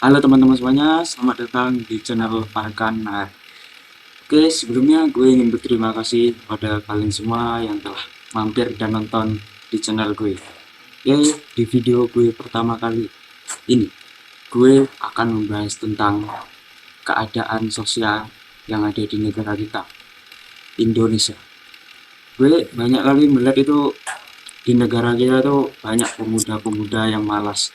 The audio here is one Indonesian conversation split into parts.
Halo teman-teman semuanya, selamat datang di channel Farkan. Oke, sebelumnya gue ingin berterima kasih pada kalian semua yang telah mampir dan nonton di channel gue. Oke, di video gue pertama kali ini, gue akan membahas tentang keadaan sosial yang ada di negara kita, Indonesia. Gue banyak kali melihat itu di negara kita tuh banyak pemuda-pemuda yang malas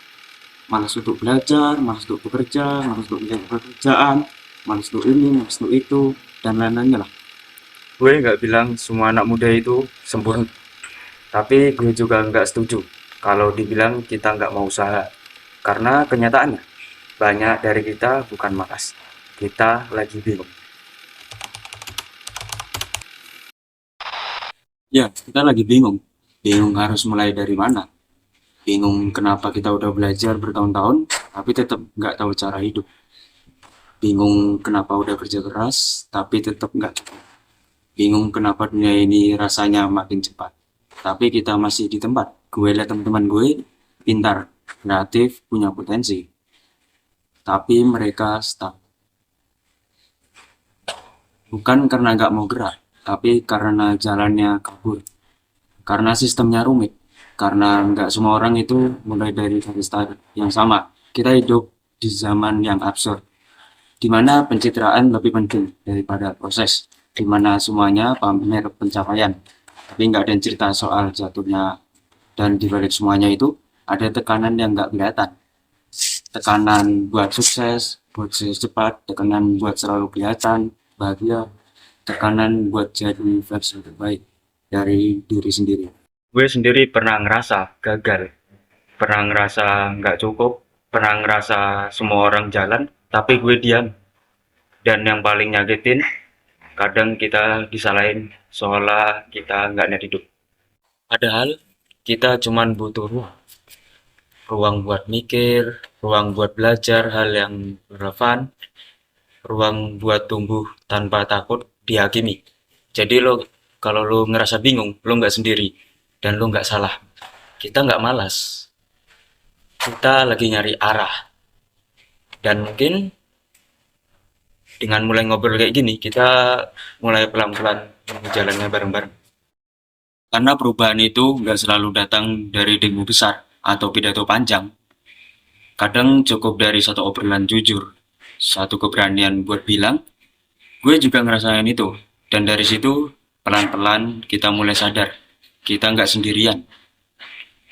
malas untuk belajar, malas untuk bekerja, malas untuk mencari pekerjaan, malas untuk ini, malas untuk itu, dan lain-lainnya lah. Gue nggak bilang semua anak muda itu sempurna, tapi gue juga nggak setuju kalau dibilang kita nggak mau usaha. Karena kenyataannya, banyak dari kita bukan malas, kita lagi bingung. Ya, kita lagi bingung. Bingung harus mulai dari mana. Bingung kenapa kita udah belajar bertahun-tahun, tapi tetap nggak tahu cara hidup. Bingung kenapa udah kerja keras, tapi tetap nggak cukup. Bingung kenapa dunia ini rasanya makin cepat. Tapi kita masih di tempat. Gue lihat teman-teman gue pintar, kreatif, punya potensi. Tapi mereka stuck. Bukan karena nggak mau gerak, tapi karena jalannya kabur. Karena sistemnya rumit. Karena nggak semua orang itu mulai dari garis start yang sama. Kita hidup di zaman yang absurd, di mana pencitraan lebih penting daripada proses, di mana semuanya pamer pencapaian, tapi nggak ada cerita soal jatuhnya. Dan di balik semuanya itu ada tekanan yang nggak kelihatan, tekanan buat sukses, buat sukses cepat, tekanan buat selalu kelihatan bahagia, tekanan buat jadi versi terbaik dari diri sendiri. Gue sendiri pernah ngerasa gagal, pernah ngerasa nggak cukup, pernah ngerasa semua orang jalan, tapi gue diam. Dan yang paling nyakitin, kadang kita disalahin seolah kita nggak niat hidup. Padahal kita cuman butuh ruang buat mikir, ruang buat belajar hal yang relevan, ruang buat tumbuh tanpa takut dihakimi. Jadi lo, kalau lo ngerasa bingung, lo nggak sendiri dan lo nggak salah. Kita nggak malas, kita lagi nyari arah. Dan mungkin dengan mulai ngobrol kayak gini, kita mulai pelan-pelan jalannya bareng-bareng. Karena perubahan itu nggak selalu datang dari demo besar atau pidato panjang. Kadang cukup dari satu obrolan jujur, satu keberanian buat bilang, gue juga ngerasain itu. Dan dari situ, pelan-pelan kita mulai sadar, kita nggak sendirian.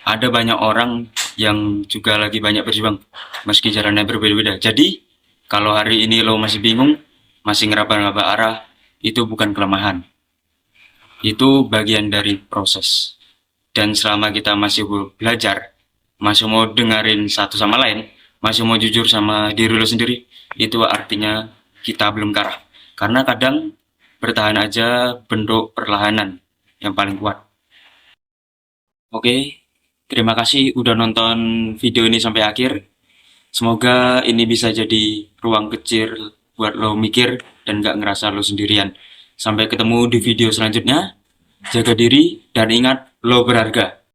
Ada banyak orang yang juga lagi banyak berjuang, meski jalannya berbeda-beda. Jadi, kalau hari ini lo masih bingung, masih ngeraba-ngeraba arah, itu bukan kelemahan. Itu bagian dari proses. Dan selama kita masih belajar, masih mau dengerin satu sama lain, masih mau jujur sama diri lo sendiri, itu artinya kita belum kalah. Karena kadang bertahan aja bentuk perlahanan yang paling kuat. Oke, terima kasih udah nonton video ini sampai akhir. Semoga ini bisa jadi ruang kecil buat lo mikir dan gak ngerasa lo sendirian. Sampai ketemu di video selanjutnya. Jaga diri dan ingat lo berharga.